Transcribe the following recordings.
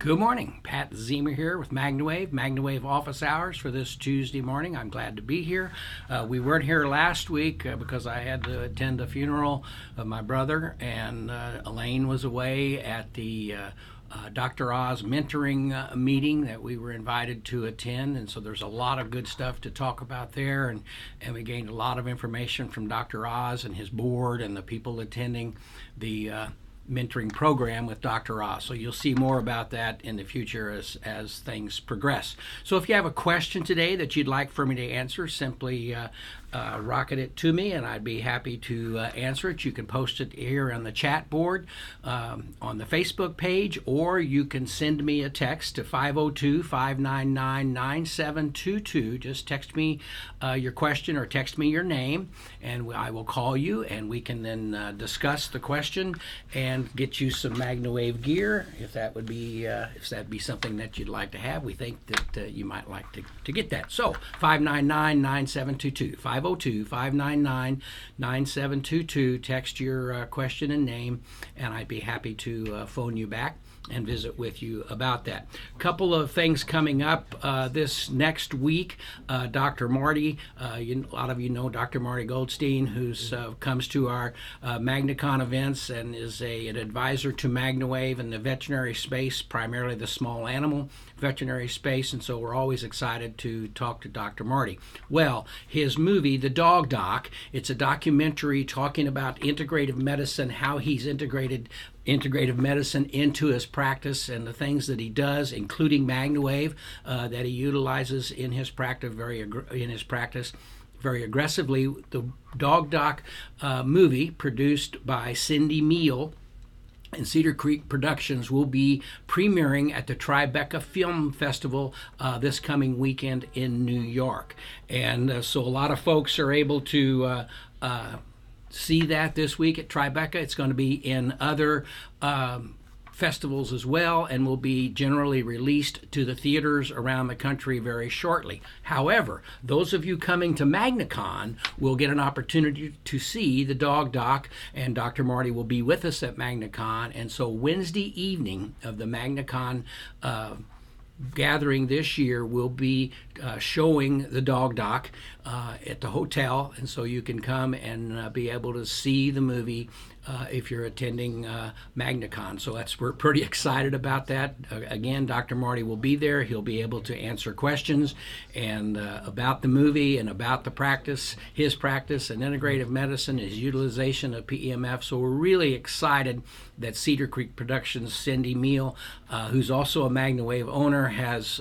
Good morning. Pat Zemer here with MagnaWave office hours for this Tuesday morning. I'm glad to be here. We weren't here last week because I had to attend a funeral of my brother, and Elaine was away at the Dr. Oz mentoring meeting that we were invited to attend, and so there's a lot of good stuff to talk about there, and we gained a lot of information from Dr. Oz and his board and the people attending the mentoring program with Dr. Oz. So you'll see more about that in the future as things progress. So if you have a question today that you'd like for me to answer, simply rocket it to me and I'd be happy to answer it. You can post it here on the chat board on the Facebook page, or you can send me a text to 502-599-9722. Just text me your question or text me your name, and I will call you and we can then discuss the question and get you some MagnaWave gear if that would be something that you'd like to have. We think that you might like to get that. So 599-9722, 502-599-9722. Text your question and name, and I'd be happy to phone you back and visit with you about that. A couple of things coming up this next week. Dr. Marty, a lot of you know Dr. Marty Goldstein, who comes to our MagnaCon events and is an advisor to MagnaWave in the veterinary space, primarily the small animal veterinary space, and so we're always excited to talk to Dr. Marty. Well, his movie, The Dog Doc, it's a documentary talking about integrative medicine, how he's integrative medicine into his practice and the things that he does, including MagnaWave that he utilizes in his practice very aggressively. The Dog Doc movie, produced by Cindy Meal and Cedar Creek Productions, will be premiering at the Tribeca Film Festival this coming weekend in New York. And so a lot of folks are able to see that this week at Tribeca. It's going to be in other festivals as well, and will be generally released to the theaters around the country very shortly. However, those of you coming to MagnaCon will get an opportunity to see the Dog Doc, and Dr. Marty will be with us at MagnaCon. And so Wednesday evening of the MagnaCon gathering this year will be showing the Dog Doc at the hotel, and so you can come and be able to see the movie if you're attending MagnaCon. So we're pretty excited about that. Again, Dr. Marty will be there. He'll be able to answer questions and about the movie and about the practice, his practice and integrative medicine, his utilization of PEMF. So we're really excited that Cedar Creek Productions' Cindy Meal, who's also a MagnaWave owner, has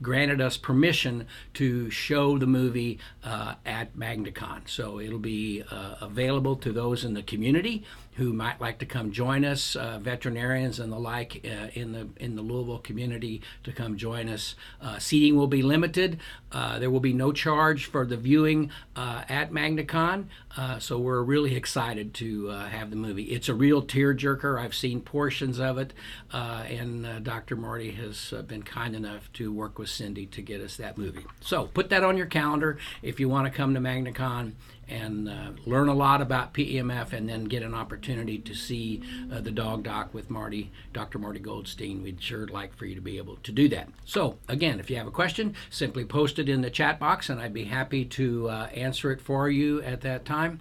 granted us permission to show the movie at MagnaCon. So it'll be available to those in the community who might like to come join us, veterinarians and the like in the Louisville community, to come join us. Seating will be limited. There will be no charge for the viewing at MagnaCon, so we're really excited to have the movie. It's a real tearjerker. I've seen portions of it, and Dr. Marty has been kind enough to work with Cindy to get us that movie. So put that on your calendar if you want to come to MagnaCon and learn a lot about PEMF, and then get an opportunity to see the Dog Doc with Dr. Marty Goldstein. We'd sure like for you to be able to do that. So again, if you have a question, simply post it in the chat box, and I'd be happy to answer it for you at that time,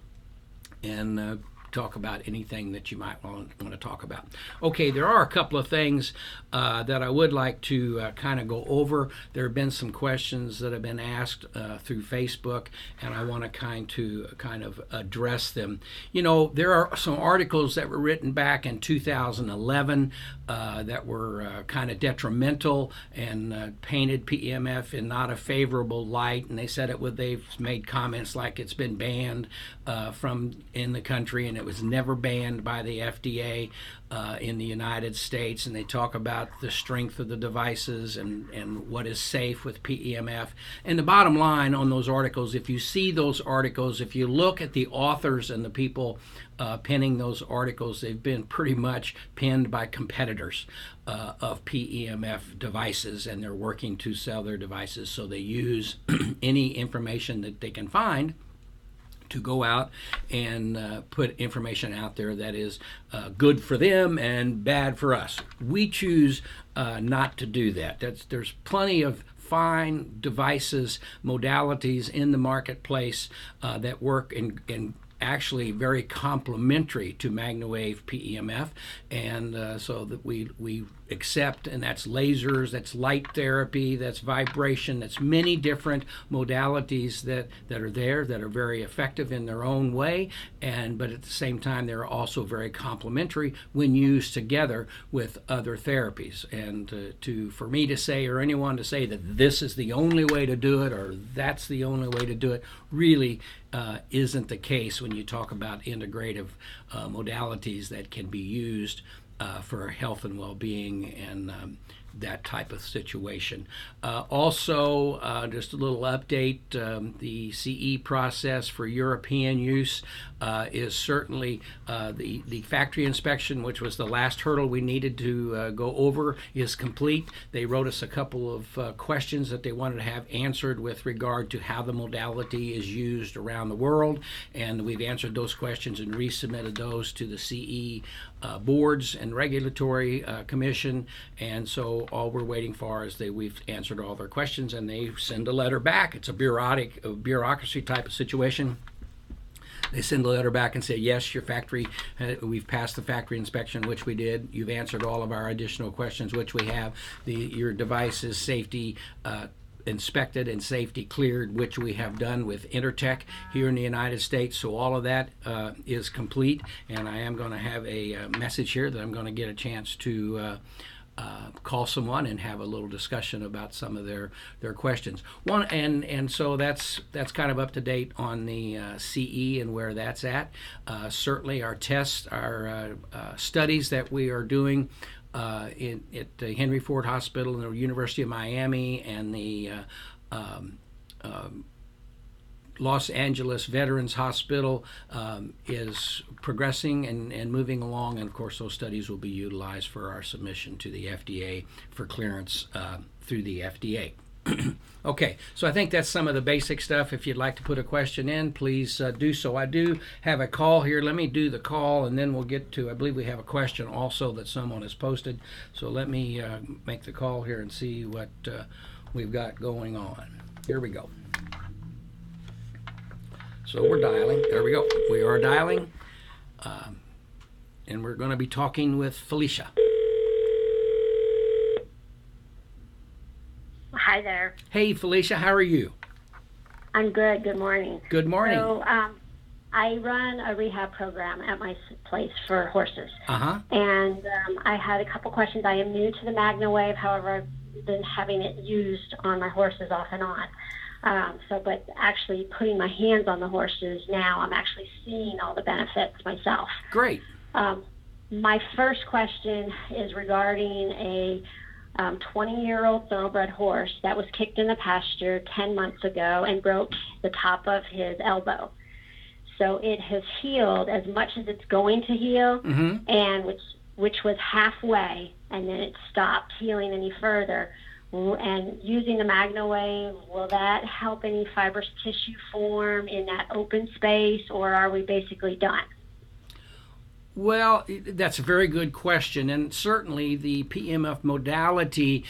and talk about anything that you might want to talk about. Okay, there are a couple of things that I would like to kind of go over. There have been some questions that have been asked through Facebook, and I want to kind of address them. You know, there are some articles that were written back in 2011 that were kind of detrimental and painted PEMF in not a favorable light, and they said they've made comments like it's been banned from in the country, and it was never banned by the FDA in the United States. And they talk about the strength of the devices and what is safe with PEMF. And the bottom line on those articles, if you see those articles, if you look at the authors and the people penning those articles, they've been pretty much penned by competitors of PEMF devices, and they're working to sell their devices. So they use any information that they can find to go out and put information out there that is good for them and bad for us. We choose not to do that. There's plenty of fine devices, modalities in the marketplace that work and actually very complementary to MagnaWave PEMF, and so that we accept, and that's lasers, that's light therapy, that's vibration, that's many different modalities that are there that are very effective in their own way, but at the same time they're also very complementary when used together with other therapies. And for me to say, or anyone to say, that this is the only way to do it or that's the only way to do it really isn't the case when you talk about integrative modalities that can be used for health and well-being and that type of situation. Also, just a little update, the CE process for European use is certainly the factory inspection, which was the last hurdle we needed to go over, is complete. They wrote us a couple of questions that they wanted to have answered with regard to how the modality is used around the world, and we've answered those questions and resubmitted those to the CE boards and regulatory commission, and so all we're waiting for is we've answered all their questions and they send a letter back. It's a bureaucracy type of situation. They send a letter back and say, yes, your factory, we've passed the factory inspection, which we did. You've answered all of our additional questions, which we have. Your device is safety inspected and safety cleared, which we have done with Intertech here in the United States. So all of that is complete, and I am going to have a message here that I'm going to get a chance to call someone and have a little discussion about some of their questions. So that's kind of up to date on the CE and where that's at. Certainly our tests, our studies that we are doing at the Henry Ford Hospital and the University of Miami and the Los Angeles Veterans Hospital is progressing and moving along, and of course those studies will be utilized for our submission to the FDA for clearance through the FDA. Okay, so I think that's some of the basic stuff. If you'd like to put a question in, please do so. I do have a call here. Let me do the call and then we'll get to, I believe we have a question also that someone has posted. So let me make the call here and see what we've got going on. Here we go. So we're dialing. There we go. We are dialing. And we're going to be talking with Felicia. Hi there. Hey, Felicia. How are you? I'm good. Good morning. Good morning. So I run a rehab program at my place for horses. Uh-huh. And I had a couple questions. I am new to the MagnaWave. However, I've been having it used on my horses off and on. But actually putting my hands on the horses now, I'm actually seeing all the benefits myself. Great. My first question is regarding a 20-year-old thoroughbred horse that was kicked in the pasture 10 months ago and broke the top of his elbow. So it has healed as much as it's going to heal, mm-hmm. and which was halfway, and then it stopped healing any further. And using the MagnaWave, will that help any fibrous tissue form in that open space, or are we basically done? Well, that's a very good question, and certainly the PEMF modality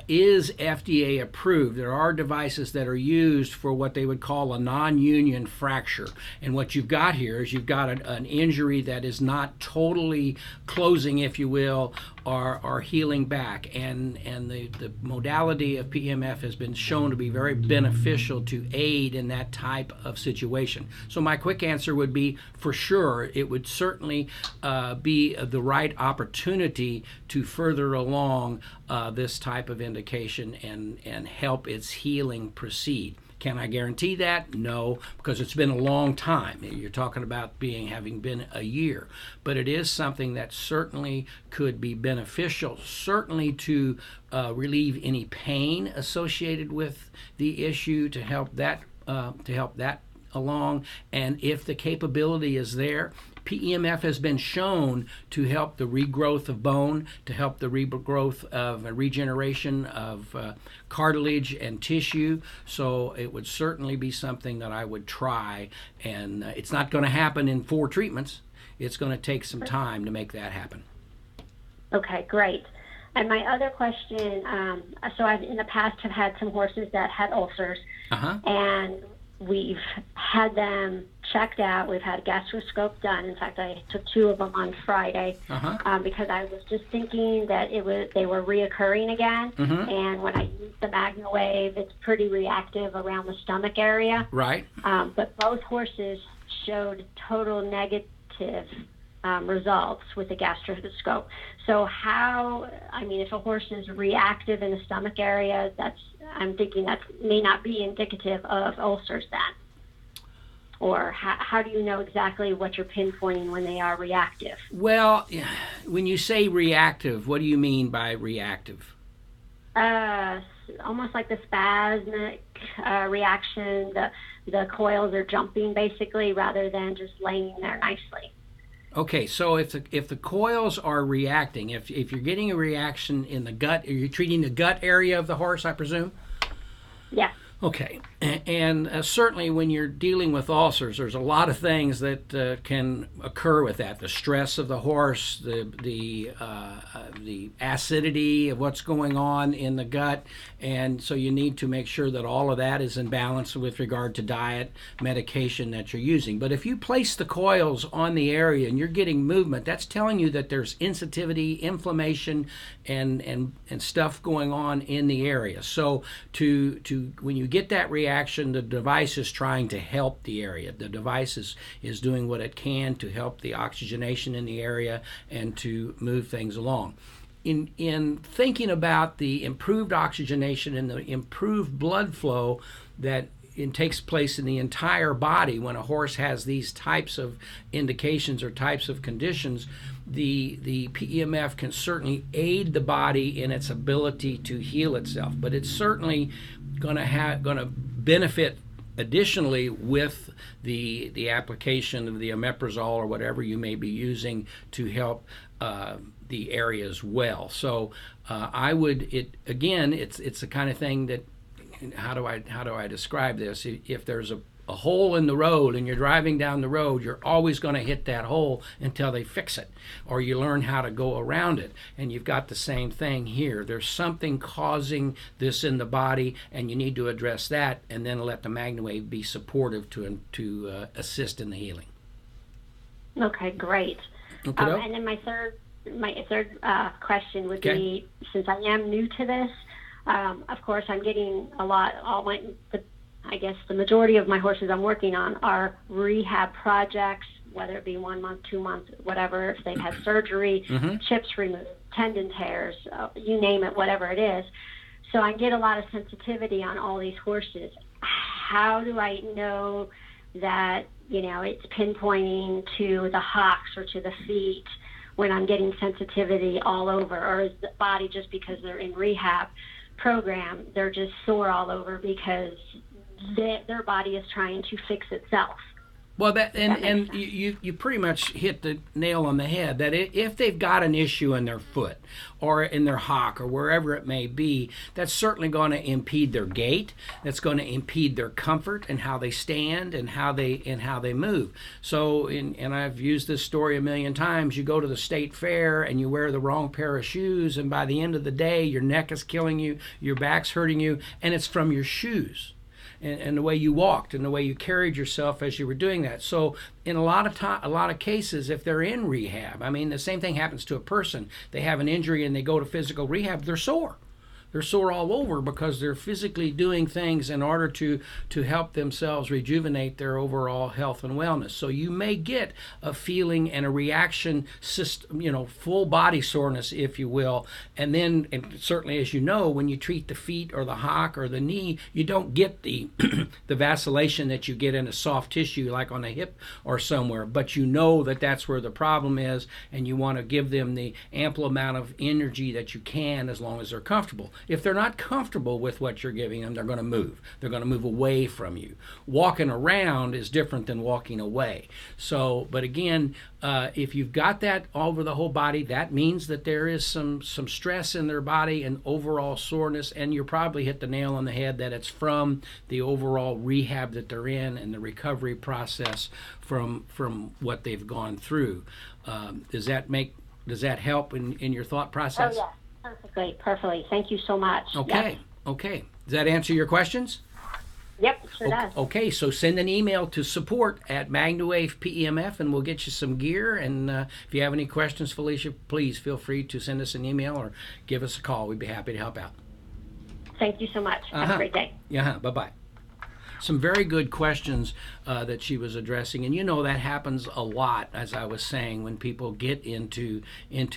is FDA approved. There are devices that are used for what they would call a non-union fracture, and what you've got here is you've got an injury that is not totally closing, if you will, or healing back, and the modality of PEMF has been shown to be very beneficial to aid in that type of situation. So my quick answer would be, for sure, it would certainly be the right opportunity to further along this type of indication and help its healing proceed. Can I guarantee that? No, because it's been a long time. You're talking about having been a year. But it is something that certainly could be beneficial, certainly to relieve any pain associated with the issue, to help that along. And if the capability is there, PEMF has been shown to help the regrowth of bone, to help the regrowth of regeneration of cartilage and tissue. So it would certainly be something that I would try. And it's not going to happen in 4 treatments. It's going to take some time to make that happen. Okay, great. And my other question, so I've in the past have had some horses that had ulcers, and we've had them checked out. We've had a gastroscope done. In fact, I took 2 of them on Friday because I was just thinking that they were reoccurring again. And when I use the MagnaWave, it's pretty reactive around the stomach area. Right. But both horses showed total negative results with the gastroscope. So if a horse is reactive in the stomach area, I'm thinking that may not be indicative of ulcers then. Or how do you know exactly what you're pinpointing when they are reactive? Well, when you say reactive, what do you mean by reactive? Almost like the spasmic reaction. The coils are jumping basically rather than just laying there nicely. Okay, so if the coils are reacting, if you're getting a reaction in the gut, are you treating the gut area of the horse, I presume? Yeah. Okay, and certainly when you're dealing with ulcers, there's a lot of things that can occur with that. The stress of the horse, the acidity of what's going on in the gut, and so you need to make sure that all of that is in balance with regard to diet, medication that you're using. But if you place the coils on the area and you're getting movement, that's telling you that there's sensitivity, inflammation, and stuff going on in the area. So when you get that reaction, the device is trying to help the area. The device is doing what it can to help the oxygenation in the area and to move things along. In thinking about the improved oxygenation and the improved blood flow that takes place in the entire body when a horse has these types of indications or types of conditions, the PEMF can certainly aid the body in its ability to heal itself. But it's certainly going to benefit additionally with the application of the omeprazole or whatever you may be using to help the area as well. So it's the kind of thing that, how do I describe this? If there's a hole in the road and you're driving down the road, you're always going to hit that hole until they fix it, or you learn how to go around it. And you've got the same thing here. There's something causing this in the body, and you need to address that, and then let the MagnaWave be supportive to assist in the healing. Okay, great. Okay, and then my third question would be, since I am new to this, of course I'm getting a lot. I guess the majority of my horses I'm working on are rehab projects, whether it be 1 month, 2 months, whatever. If they've had surgery, chips removed, tendon tears, you name it, whatever it is. So I get a lot of sensitivity on all these horses. How do I know that it's pinpointing to the hocks or to the feet when I'm getting sensitivity all over, or is the body, just because they're in rehab program, they're just sore all over because their body is trying to fix itself? Well, you pretty much hit the nail on the head, that if they've got an issue in their foot or in their hock or wherever it may be, that's certainly going to impede their gait. That's going to impede their comfort and how they stand and how they move. So, and I've used this story a million times. You go to the state fair and you wear the wrong pair of shoes, and by the end of the day, your neck is killing you, your back's hurting you, and it's from your shoes. And the way you walked and the way you carried yourself as you were doing that. So in a lot of cases, if they're in rehab, the same thing happens to a person. They have an injury and they go to physical rehab, they're sore. They're sore all over because they're physically doing things in order to help themselves rejuvenate their overall health and wellness. So you may get a feeling and a reaction, full body soreness, if you will. And then, and certainly, as you know, when you treat the feet or the hock or the knee, you don't get the the vacillation that you get in a soft tissue like on the hip or somewhere. But you know that that's where the problem is, and you want to give them the ample amount of energy that you can as long as they're comfortable. If they're not comfortable with what you're giving them, they're going to move. They're going to move away from you. Walking around is different than walking away. So, but again, if you've got that all over the whole body, that means that there is some stress in their body and overall soreness, and you probably hit the nail on the head that it's from the overall rehab that they're in and the recovery process from what they've gone through. Does that help in your thought process? Oh, yeah. Perfectly. Thank you so much. Okay. Yep. Okay. Does that answer your questions? Yep, sure does. Okay, so send an email to support@MagnaWave PEMF, and we'll get you some gear. And if you have any questions, Felicia, please feel free to send us an email or give us a call. We'd be happy to help out. Thank you so much. Have a great day. Yeah, bye-bye. Some very good questions that she was addressing, and that happens a lot, as I was saying, when people get into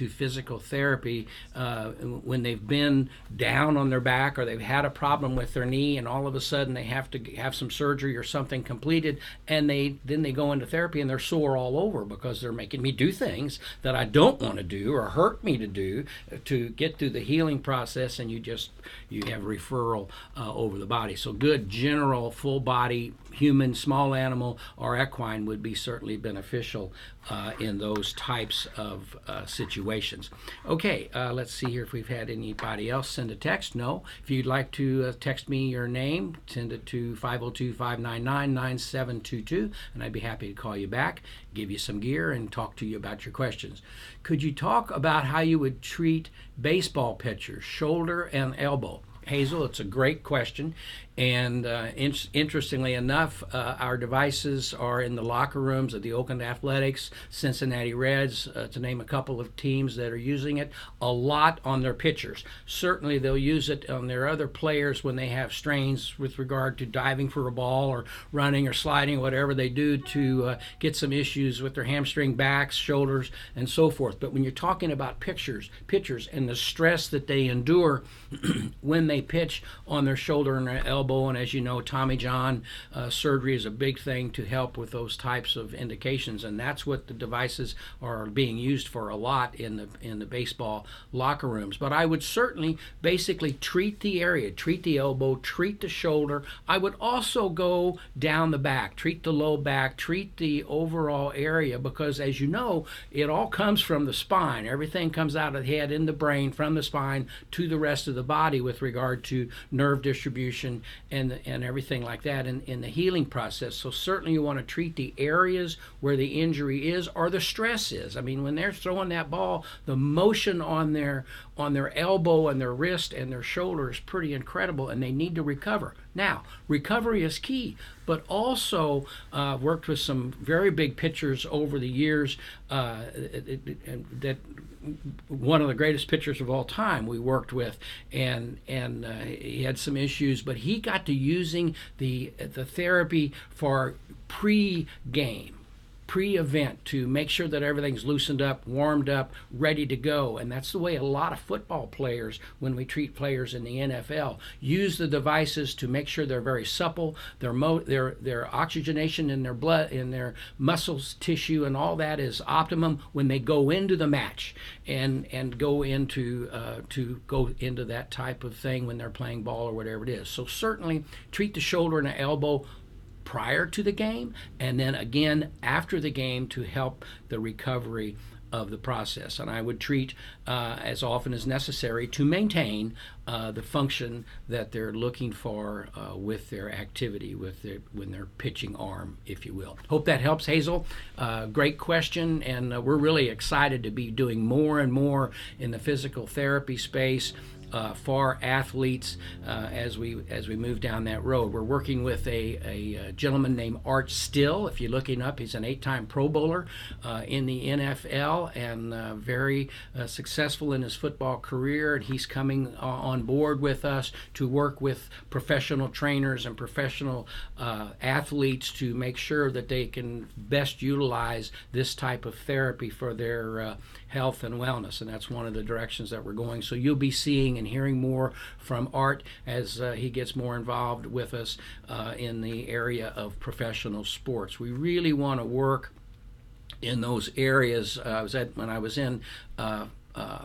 physical therapy, when they've been down on their back or they've had a problem with their knee, and all of a sudden they have to have some surgery or something completed, and then they go into therapy and they're sore all over because they're making me do things that I don't want to do or hurt me to do to get through the healing process, and you have referral over the body. So good general full body human, small animal, or equine would be certainly beneficial in those types of situations. Okay, let's see here if we've had anybody else send a text. No. If you'd like to text me your name, send it to 502-599-9722, and I'd be happy to call you back, give you some gear, and talk to you about your questions. Could you talk about how you would treat baseball pitchers, shoulder and elbow? Hazel, it's a great question, and interestingly enough, our devices are in the locker rooms of the Oakland Athletics, Cincinnati Reds, to name a couple of teams that are using it a lot on their pitchers. Certainly they'll use it on their other players when they have strains with regard to diving for a ball or running or sliding, whatever they do to get some issues with their hamstring, backs, shoulders, and so forth. But when you're talking about pitchers and the stress that they endure when they pitch on their shoulder and their elbow, and as you know, Tommy John surgery is a big thing to help with those types of indications, and that's what the devices are being used for a lot in the baseball locker rooms. But I would certainly basically treat the area, treat the elbow, treat the shoulder. I would also go down the back, treat the low back, treat the overall area, because as you know, it all comes from the spine. Everything comes out of the head in the brain, from the spine to the rest of the body with regard to nerve distribution and everything like that in the healing process. So certainly you want to treat the areas where the injury is or the stress is. I mean, when they're throwing that ball, the motion on their elbow and their wrist and their shoulder is pretty incredible, and they need to recover. Now, recovery is key, but also worked with some very big pitchers over the years that one of the greatest pitchers of all time we worked with, and he had some issues, but he got to using the therapy for pre-game, pre-event, to make sure that everything's loosened up, warmed up, ready to go. And that's the way a lot of football players, when we treat players in the NFL, use the devices to make sure they're very supple, their oxygenation in their blood, in their muscles, tissue, and all that is optimum when they go into the match and go into that type of thing when they're playing ball or whatever it is. So certainly treat the shoulder and the elbow prior to the game, and then again after the game to help the recovery of the process. And I would treat as often as necessary to maintain the function that they're looking for with their activity, when they're pitching arm, if you will. Hope that helps, Hazel. Great question, and we're really excited to be doing more and more in the physical therapy space for athletes as we move down that road. We're working with a gentleman named Art Still. If you're looking up, he's an 8-time Pro Bowler in the NFL and very successful in his football career. And he's coming on board with us to work with professional trainers and professional athletes to make sure that they can best utilize this type of therapy for their health and wellness. And that's one of the directions that we're going. So you'll be seeing and hearing more from Art as he gets more involved with us in the area of professional sports. We really want to work in those areas. When I was in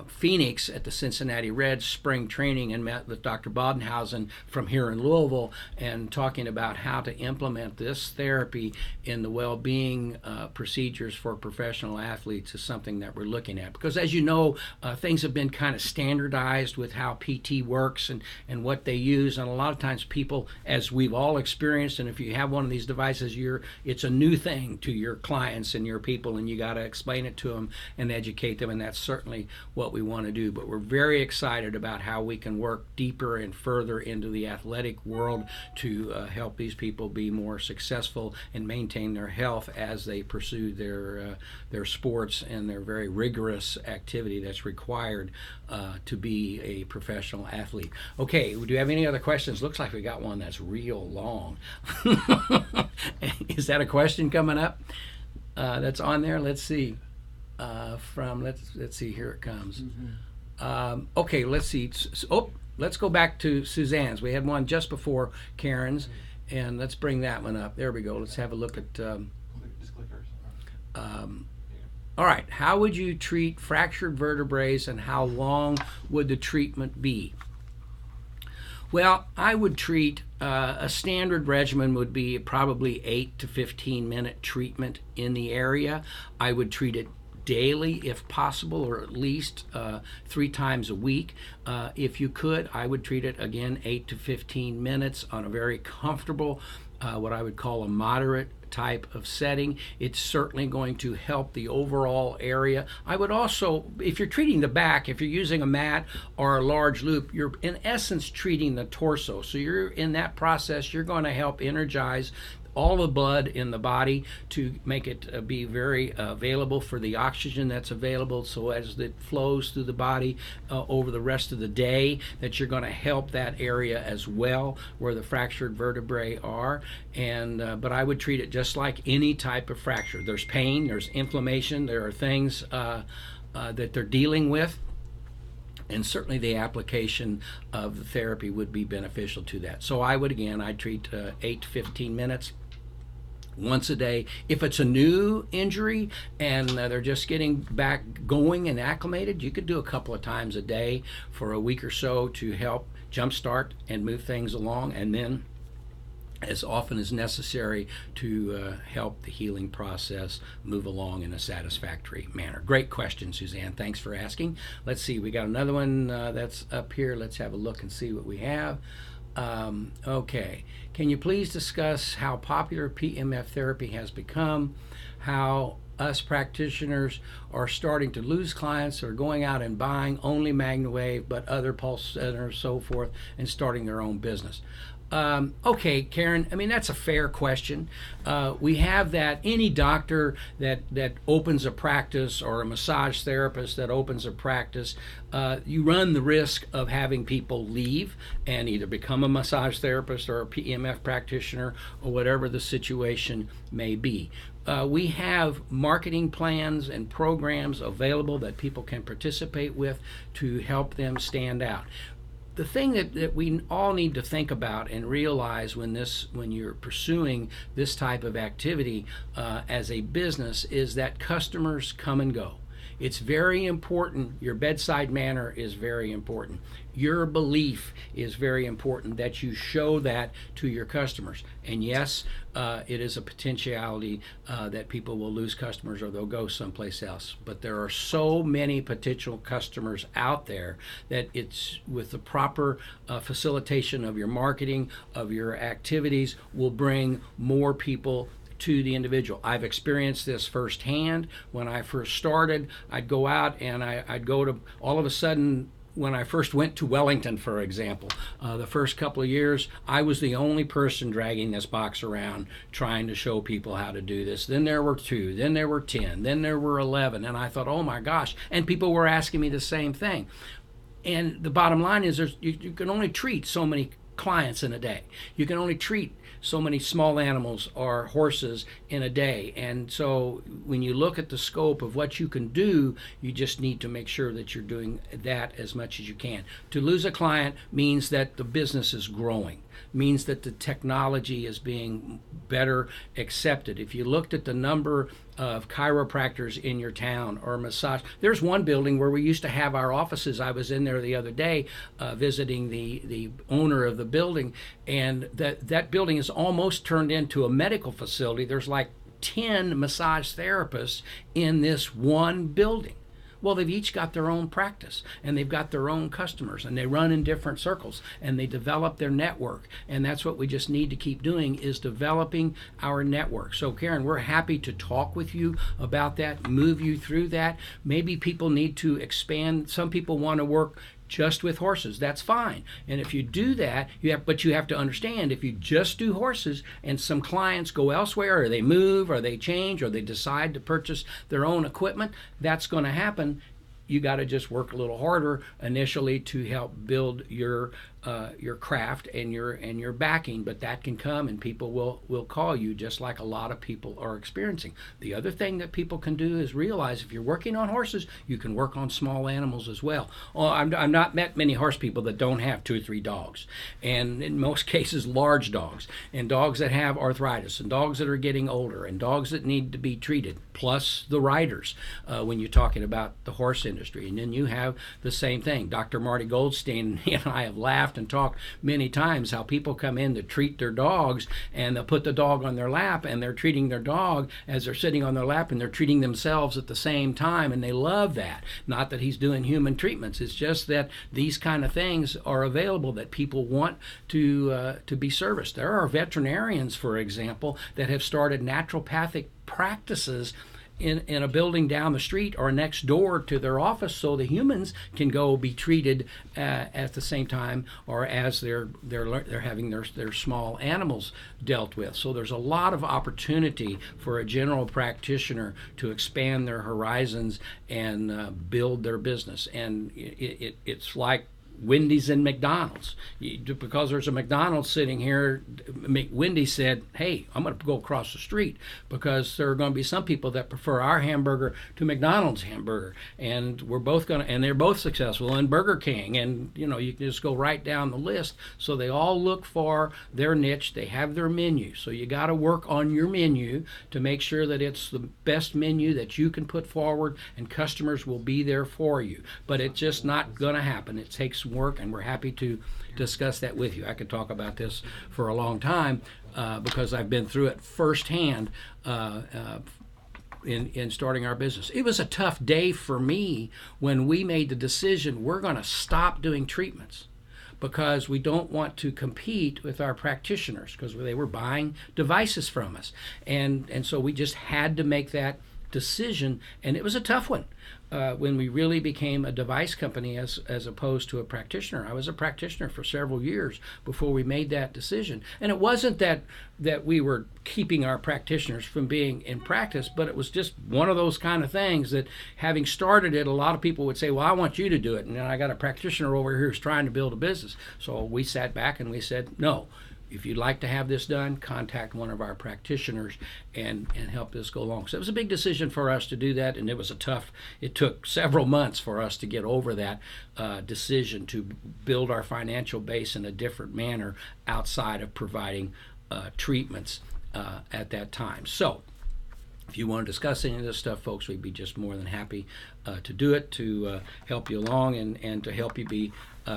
Phoenix at the Cincinnati Reds spring training and met with Dr. Bodenhausen from here in Louisville and talking about how to implement this therapy in the well-being procedures for professional athletes is something that we're looking at. Because as you know, things have been kind of standardized with how PT works and what they use. And a lot of times people, as we've all experienced, and if you have one of these devices, it's a new thing to your clients and your people, and you got to explain it to them and educate them, and that's certainly what we want to do. But we're very excited about how we can work deeper and further into the athletic world to help these people be more successful and maintain their health as they pursue their sports and their very rigorous activity that's required to be a professional athlete. Okay, do you have any other questions? Looks like we got one that's real long. Is that a question coming up that's on there? Let's see. Let's see, here it comes. Okay, let's see. Let's go back to Suzanne's. We had one just before Karen's, and let's bring that one up. There we go. Let's have a look at. Just click first. All right. How would you treat fractured vertebrae, and how long would the treatment be? Well, I would treat a standard regimen would be probably 8 to 15 minute treatment in the area. I would treat it daily if possible, or at least 3 times a week. If you could, I would treat it again 8 to 15 minutes on a very comfortable, what I would call a moderate type of setting. It's certainly going to help the overall area. I would also, if you're treating the back, if you're using a mat or a large loop, you're in essence treating the torso. So you're in that process, you're going to help energize all the blood in the body to make it be very available for the oxygen that's available, so as it flows through the body over the rest of the day, that you're going to help that area as well where the fractured vertebrae are. And but I would treat it just like any type of fracture. There's pain, there's inflammation, there are things that they're dealing with, and certainly the application of the therapy would be beneficial to that. So I'd treat 8 to 15 minutes once a day. If it's a new injury and they're just getting back going and acclimated, you could do a couple of times a day for a week or so to help jumpstart and move things along, and then as often as necessary to help the healing process move along in a satisfactory manner. Great question, Suzanne. Thanks for asking. Let's see, we got another one that's up here. Let's have a look and see what we have. Okay. Can you please discuss how popular PEMF therapy has become, how us practitioners are starting to lose clients, or going out and buying only MagnaWave but other pulse centers, so forth, and starting their own business? Okay, Karen, I mean, that's a fair question. We have that. Any doctor that opens a practice, or a massage therapist that opens a practice, you run the risk of having people leave and either become a massage therapist or a PEMF practitioner, or whatever the situation may be. We have marketing plans and programs available that people can participate with to help them stand out. The thing that we all need to think about and realize when you're pursuing this type of activity as a business is that customers come and go. It's very important. Your bedside manner is very important. Your belief is very important, that you show that to your customers. And yes, it is a potentiality that people will lose customers or they'll go someplace else. But there are so many potential customers out there that it's with the proper facilitation of your marketing, of your activities, will bring more people to the individual. I've experienced this firsthand. When I first started, I'd go out and I'd go to, all of a sudden, when I first went to Wellington, for example, the first couple of years, I was the only person dragging this box around trying to show people how to do this. Then there were 2, then there were 10, then there were 11, and I thought, oh my gosh, and people were asking me the same thing. And the bottom line is you can only treat so many clients in a day. You can only treat many small animals or horses in a day. And so when you look at the scope of what you can do, you just need to make sure that you're doing that as much as you can. To lose a client means that the business is growing, means that the technology is being better accepted. If you looked at the number of chiropractors in your town or massage, there's one building where we used to have our offices. I was in there the other day visiting the owner of the building, and that building is almost turned into a medical facility. There's like 10 massage therapists in this one building. Well, they've each got their own practice, and they've got their own customers, and they run in different circles, and they develop their network. And that's what we just need to keep doing, is developing our network. So, Karen, we're happy to talk with you about that, move you through that. Maybe people need to expand. Some people want to work just with horses. That's fine. And if you do that, but you have to understand, if you just do horses and some clients go elsewhere, or they move, or they change, or they decide to purchase their own equipment, that's going to happen. You got to just work a little harder initially to help build your craft and your backing, but that can come, and people will call you, just like a lot of people are experiencing. The other thing that people can do is realize, if you're working on horses, you can work on small animals as well. I've not met many horse people that don't have 2 or 3 dogs, and in most cases large dogs, and dogs that have arthritis, and dogs that are getting older, and dogs that need to be treated, plus the riders when you're talking about the horse industry. And then you have the same thing. Dr. Marty Goldstein and I have laughed and talked many times how people come in to treat their dogs, and they'll put the dog on their lap, and they're treating their dog as they're sitting on their lap, and they're treating themselves at the same time, and they love that. Not that he's doing human treatments, it's just that these kind of things are available that people want to be serviced. There are veterinarians, for example, that have started naturopathic practices in a building down the street or next door to their office, so the humans can go be treated at the same time, or as they're having their small animals dealt with. So there's a lot of opportunity for a general practitioner to expand their horizons and build their business. And it's like Wendy's and McDonald's. Because there's a McDonald's sitting here, Wendy said, hey, I'm going to go across the street, because there are going to be some people that prefer our hamburger to McDonald's hamburger, and we're both going to, and they're both successful, and Burger King, and you can just go right down the list. So they all look for their niche. They have their menu. So you got to work on your menu to make sure that it's the best menu that you can put forward, and customers will be there for you. But it's just not going to happen. It takes work, and we're happy to discuss that with you. I could talk about this for a long time because I've been through it firsthand in starting our business. It was a tough day for me when we made the decision we're going to stop doing treatments, because we don't want to compete with our practitioners, because they were buying devices from us, and so we just had to make that decision, and it was a tough one. When we really became a device company as opposed to a practitioner. I was a practitioner for several years before we made that decision. And it wasn't that we were keeping our practitioners from being in practice, but it was just one of those kind of things that, having started it, a lot of people would say, well, I want you to do it. And then I got a practitioner over here who's trying to build a business. So we sat back and we said, no. If you'd like to have this done, contact one of our practitioners and help this go along. So it was a big decision for us to do that, and it took several months for us to get over that decision to build our financial base in a different manner outside of providing treatments at that time. So if you want to discuss any of this stuff, folks, we'd be just more than happy to do it, to help you along and to help you be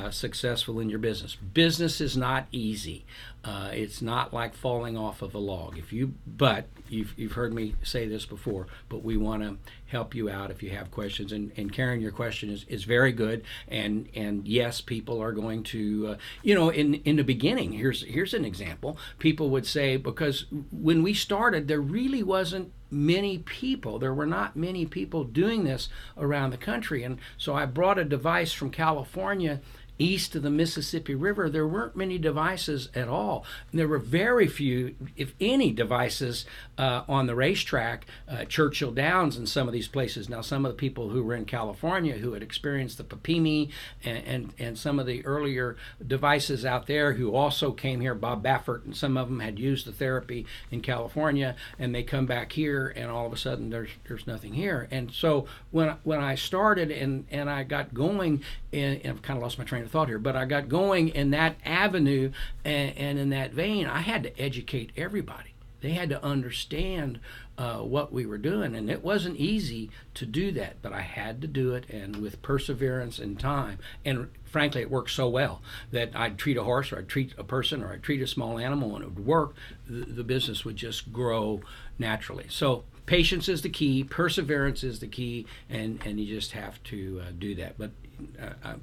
successful in your business. Business is not easy. It's not like falling off of a log. But you've heard me say this before, but we want to help you out if you have questions. And Karen, your question is very good. And yes, people are going to, in the beginning, here's an example. People would say, because when we started, there really wasn't many people. There were not many people doing this around the country. And so I brought a device from California east of the Mississippi River, there weren't many devices at all. And there were very few, if any, devices on the racetrack, Churchill Downs and some of these places. Now, some of the people who were in California who had experienced the PEMF and some of the earlier devices out there who also came here, Bob Baffert, and some of them had used the therapy in California, and they come back here, and all of a sudden there's nothing here. And so when I started and I got going, and I've kind of lost my train of thought here, but I got going in that avenue and in that vein, I had to educate everybody. They had to understand what we were doing, and it wasn't easy to do that, but I had to do it, and with perseverance and time. And frankly, it worked so well that I'd treat a horse, or I'd treat a person, or I'd treat a small animal, and it would work. The business would just grow naturally. So patience is the key, perseverance is the key, and you just have to do that. But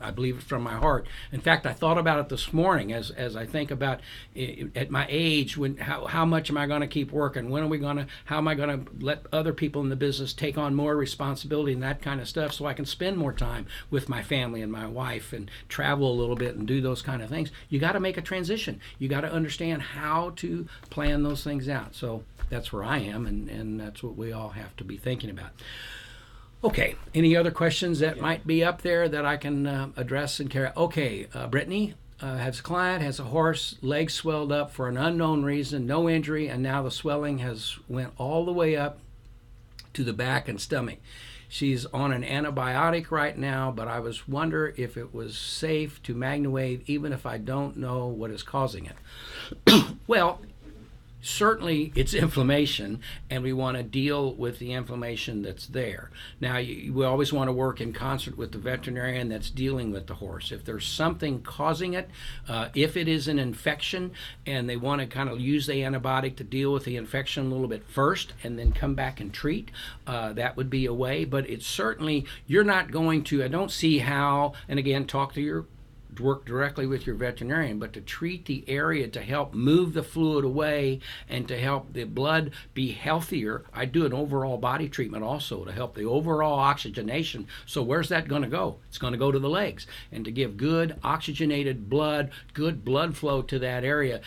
I believe it from my heart. In fact, I thought about it this morning as I think about at my age, how much am I going to keep working? How am I going to let other people in the business take on more responsibility and that kind of stuff, so I can spend more time with my family and my wife and travel a little bit and do those kind of things. You got to make a transition. You got to understand how to plan those things out. So that's where I am, and that's what we all have to be thinking about. Okay, any other questions that might be up there that I can address and carry? Okay, Brittany has a client, has a horse, legs swelled up for an unknown reason, no injury, and now the swelling has went all the way up to the back and stomach. She's on an antibiotic right now, but I was wondering if it was safe to MagnaWave even if I don't know what is causing it. Well, certainly it's inflammation, and we want to deal with the inflammation that's there. Now, we always want to work in concert with the veterinarian that's dealing with the horse. If there's something causing it, if it is an infection, and they want to kind of use the antibiotic to deal with the infection a little bit first and then come back and treat, that would be a way. But it's certainly, you're not going to, I don't see how, and again, work directly with your veterinarian, but to treat the area to help move the fluid away and to help the blood be healthier. I do an overall body treatment also to help the overall oxygenation. So where's that going to go? It's going to go to the legs, and to give good oxygenated blood, good blood flow to that area.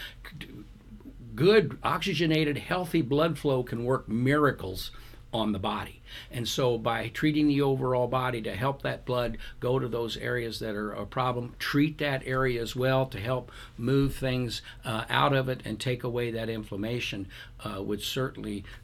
Good oxygenated, healthy blood flow can work miracles on the body. And so by treating the overall body to help that blood go to those areas that are a problem, treat that area as well to help move things out of it and take away that inflammation,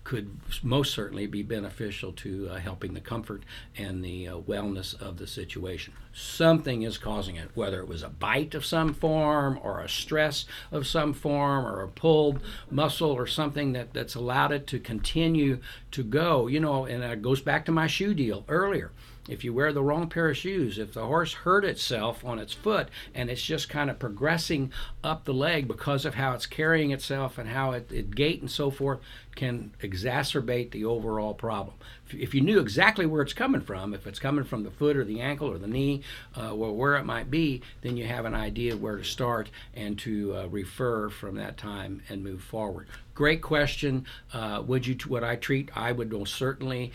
could most certainly be beneficial to helping the comfort and the wellness of the situation. Something is causing it, whether it was a bite of some form or a stress of some form or a pulled muscle or something that's allowed it to continue to go. And it goes back to my shoe deal earlier. If you wear the wrong pair of shoes, if the horse hurt itself on its foot and it's just kind of progressing up the leg because of how it's carrying itself and how it gait and so forth, can exacerbate the overall problem. If you knew exactly where it's coming from, if it's coming from the foot or the ankle or the knee, or where it might be, then you have an idea where to start and to refer from that time and move forward. Great question. Would I treat? I would most certainly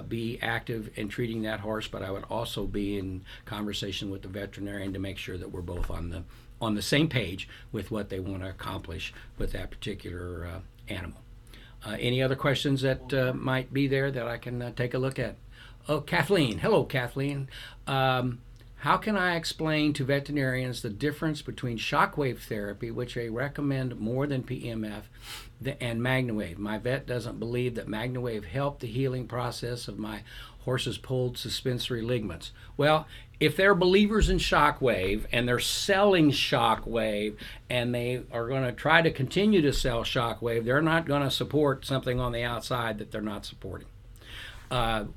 be active in treating that horse, but I would also be in conversation with the veterinarian to make sure that we're both on the same page with what they want to accomplish with that particular animal. Any other questions that might be there that I can take a look at? Oh, Kathleen. Hello, Kathleen. How can I explain to veterinarians the difference between shockwave therapy, which I recommend more than PEMF, and MagnaWave? My vet doesn't believe that MagnaWave helped the healing process of my horse's pulled suspensory ligaments. Well, if they're believers in Shockwave and they're selling Shockwave and they are going to try to continue to sell Shockwave, they're not going to support something on the outside that they're not supporting.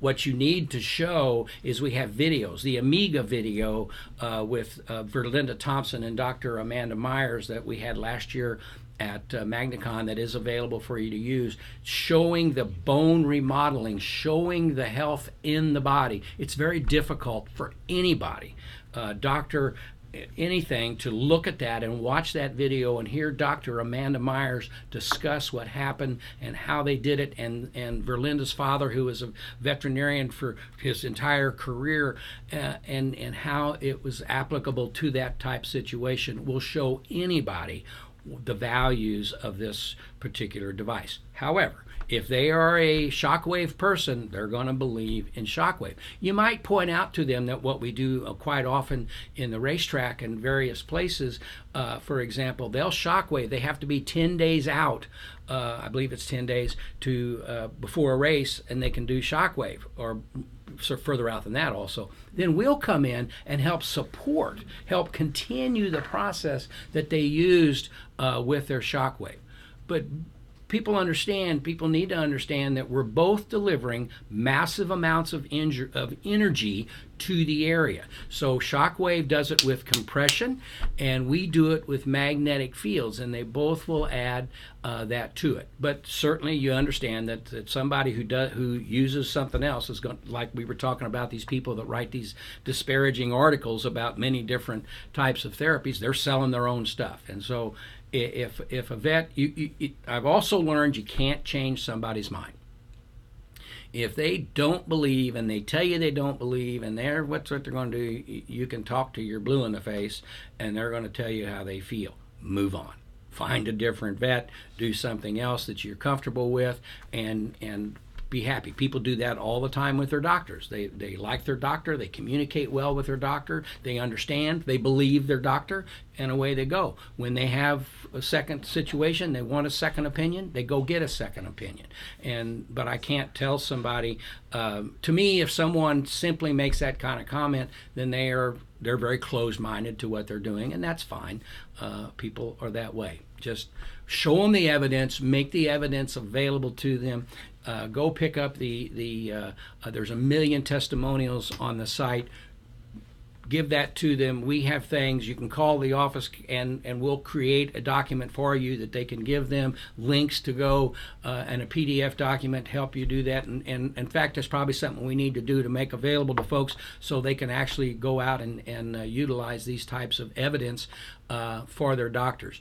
What you need to show is we have videos. The Amiga video with Verlinda Thompson and Dr. Amanda Myers that we had last year at MagnaCon that is available for you to use, showing the bone remodeling, showing the health in the body. It's very difficult for anybody. Dr. anything to look at that and watch that video and hear Dr. Amanda Myers discuss what happened and how they did it, and Verlinda's father, who was a veterinarian for his entire career, and how it was applicable to that type situation, will show anybody the values of this particular device. However, if they are a Shockwave person, they're going to believe in Shockwave. You might point out to them that what we do quite often in the racetrack and various places, for example, they'll Shockwave. They have to be 10 days out. I believe it's 10 days to before a race, and they can do Shockwave, or so further out than that also. Then we'll come in and help continue the process that they used with their Shockwave. But people need to understand that we're both delivering massive amounts of energy to the area. So Shockwave does it with compression, and we do it with magnetic fields, and they both will add that to it. But certainly you understand that somebody who uses something else is going, like we were talking about, these people that write these disparaging articles about many different types of therapies, they're selling their own stuff. And so if a vet, I've also learned you can't change somebody's mind. If they don't believe and they tell you they don't believe, and what they're going to do, you can talk to your blue in the face, and they're going to tell you how they feel. Move on. Find a different vet. Do something else that you're comfortable with, and be happy. People do that all the time with their doctors. They like their doctor. They communicate well with their doctor. They understand. They believe their doctor, and away they go. When they have a second situation, they want a second opinion, they go get a second opinion. But I can't tell somebody. To me, if someone simply makes that kind of comment, then they're very closed-minded to what they're doing, and that's fine. People are that way. Just show them the evidence, make the evidence available to them. Go pick up there's 1 million testimonials on the site. Give that to them. We have things. You can call the office, and we'll create a document for you that they can give them links to go, and a PDF document to help you do that. And in fact, that's probably something we need to do to make available to folks so they can actually go out and utilize these types of evidence for their doctors.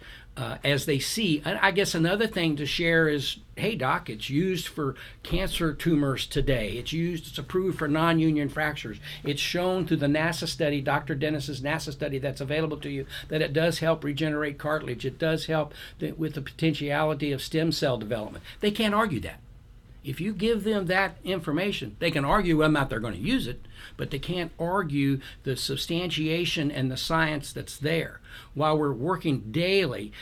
As they see, I guess another thing to share is, hey doc, it's used for cancer tumors today. It's approved for non-union fractures. It's shown through the NASA study, Dr. Dennis's NASA study that's available to you, that it does help regenerate cartilage. It does help with the potentiality of stem cell development. They can't argue that. If you give them that information, they can argue whether or not they're going to use it, but they can't argue the substantiation and the science that's there. While we're working daily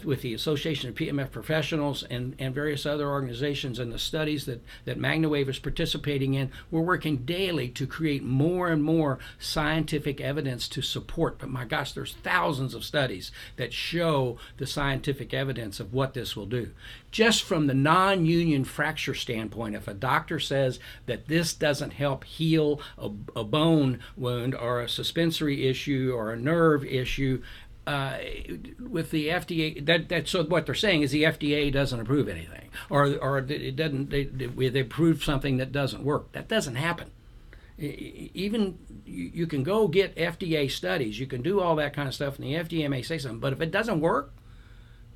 with the Association of PEMF Professionals and various other organizations and the studies that MagnaWave is participating in, we're working daily to create more and more scientific evidence to support. But my gosh, there's thousands of studies that show the scientific evidence of what this will do. Just from the non-union fracture standpoint, if a doctor says that this doesn't help heal a bone wound or a suspensory issue or a nerve issue, with the FDA, so what they're saying is the FDA doesn't approve anything, or it doesn't. They approve something that doesn't work. That doesn't happen. Even you can go get FDA studies, you can do all that kind of stuff, and the FDA may say something, but if it doesn't work,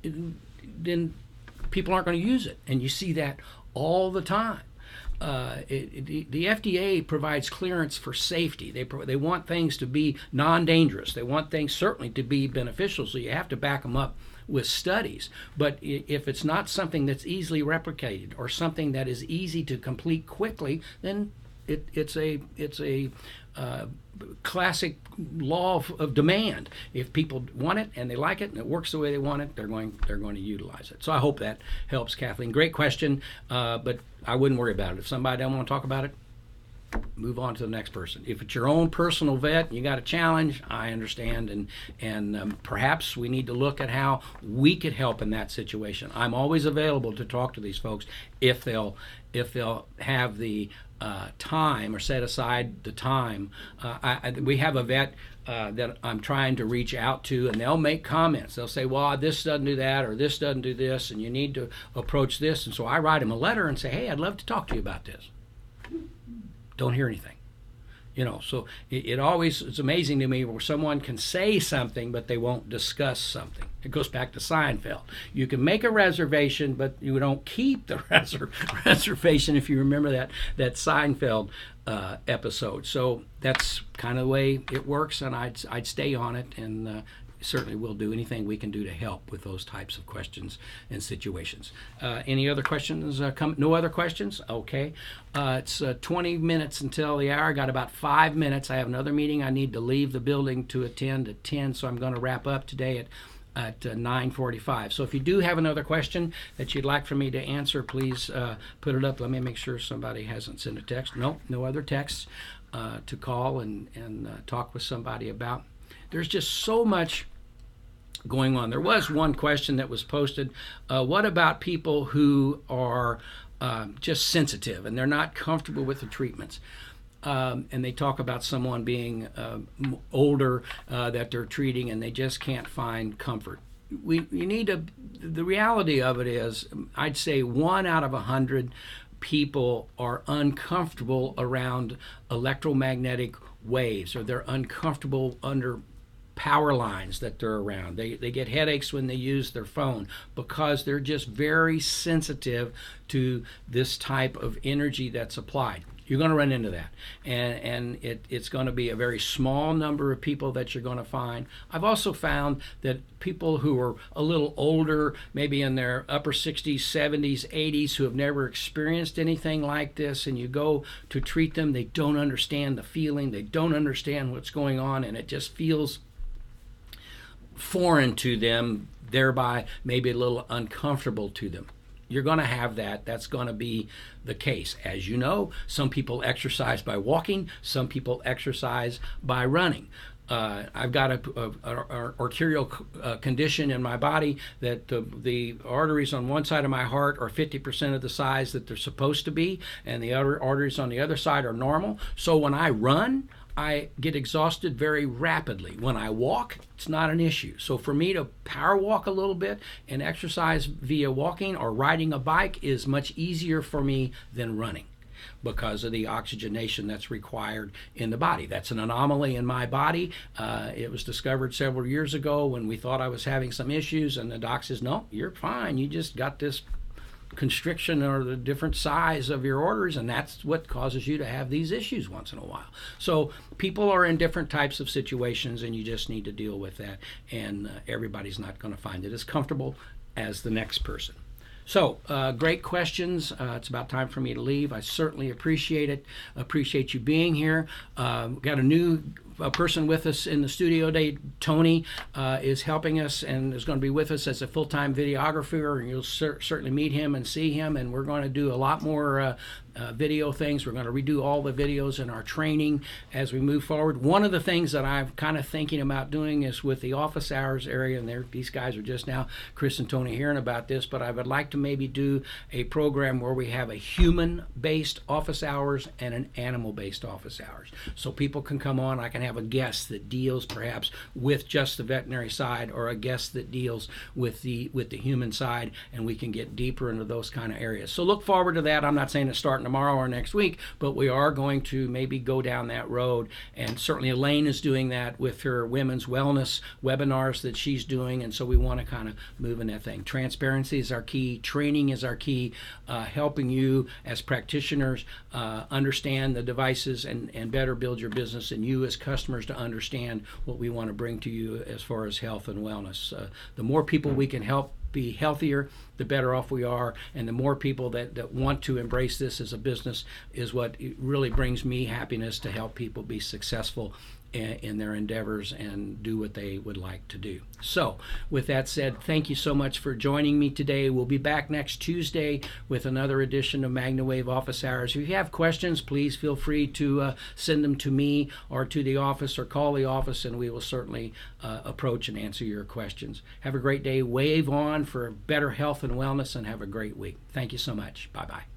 then people aren't going to use it, and you see that all the time. The FDA provides clearance for safety. They want things to be non-dangerous. They want things certainly to be beneficial, so you have to back them up with studies. But if it's not something that's easily replicated or something that is easy to complete quickly, then it's a classic law of demand. If people want it and they like it and it works the way they want it, they're going to utilize it. So I hope that helps, Kathleen. Great question, but I wouldn't worry about it. If somebody don't want to talk about it, move on to the next person. If it's your own personal vet and you got a challenge, I understand, and perhaps we need to look at how we could help in that situation. I'm always available to talk to these folks if they'll have the time or set aside the time. We have a vet that I'm trying to reach out to, and they'll make comments. They'll say, well, this doesn't do that, or this doesn't do this, and you need to approach this. And so I write them a letter and say, hey, I'd love to talk to you about this. Don't hear anything. So it always, it's amazing to me where someone can say something but they won't discuss something. It goes back to Seinfeld. You can make a reservation but you don't keep the reservation, if you remember that Seinfeld episode. So that's kind of the way it works, and I'd stay on it, and certainly we'll do anything we can do to help with those types of questions and situations. Any other questions? No other questions? Okay. It's 20 minutes until the hour. I got about 5 minutes. I have another meeting I need to leave the building to attend at 10, so I'm going to wrap up today at 9:45. So if you do have another question that you'd like for me to answer, please put it up. Let me make sure somebody hasn't sent a text. No other texts to call and talk with somebody about. There's just so much going on. There was one question that was posted. What about people who are just sensitive and they're not comfortable with the treatments? And they talk about someone being older that they're treating and they just can't find comfort. The reality of it is, I'd say 1 out of 100 people are uncomfortable around electromagnetic waves, or they're uncomfortable under power lines that they're around. They get headaches when they use their phone because they're just very sensitive to this type of energy that's applied. You're going to run into that, and it's going to be a very small number of people that you're going to find. I've also found that people who are a little older, maybe in their upper 60s, 70s, 80s, who have never experienced anything like this, and you go to treat them, they don't understand the feeling, they don't understand what's going on, and it just feels foreign to them, thereby maybe a little uncomfortable to them. You're going to have that. That's going to be the case. As you know, some people exercise by walking, some people exercise by running. I've got an arterial condition in my body that the arteries on one side of my heart are 50% of the size that they're supposed to be, and the other arteries on the other side are normal. So when I run, I get exhausted very rapidly. When I walk, it's not an issue. So for me to power walk a little bit and exercise via walking or riding a bike is much easier for me than running, because of the oxygenation that's required in the body. That's an anomaly in my body. It was discovered several years ago when we thought I was having some issues, and the doc says, no, you're fine. You just got this constriction or the different size of your arteries, and that's what causes you to have these issues once in a while. So people are in different types of situations, and you just need to deal with that, and everybody's not going to find it as comfortable as the next person. So great questions. It's about time for me to leave. I certainly appreciate it. Appreciate you being here. Got a new person with us in the studio today. Tony is helping us and is going to be with us as a full-time videographer, and you'll certainly meet him and see him, and we're going to do a lot more video things. We're going to redo all the videos in our training as we move forward. One of the things that I'm kind of thinking about doing is with the office hours area, and these guys are just now, Chris and Tony, hearing about this, but I would like to maybe do a program where we have a human-based office hours and an animal-based office hours. So people can come on. I can have a guest that deals perhaps with just the veterinary side, or a guest that deals with the human side, and we can get deeper into those kind of areas. So look forward to that. I'm not saying it's starting tomorrow or next week, but we are going to maybe go down that road, and certainly Elaine is doing that with her women's wellness webinars that she's doing, and so we want to kind of move in that thing. Transparency is our key, training is our key, helping you as practitioners understand the devices and better build your business, and you as customers to understand what we want to bring to you as far as health and wellness. The more people we can help be healthier, the better off we are, and the more people that want to embrace this as a business is what really brings me happiness, to help people be successful in their endeavors and do what they would like to do. So with that said, thank you so much for joining me today. We'll be back next Tuesday with another edition of MagnaWave Office Hours. If you have questions, please feel free to send them to me or to the office, or call the office, and we will certainly approach and answer your questions. Have a great day. Wave on for better health and wellness, and have a great week. Thank you so much. Bye-bye.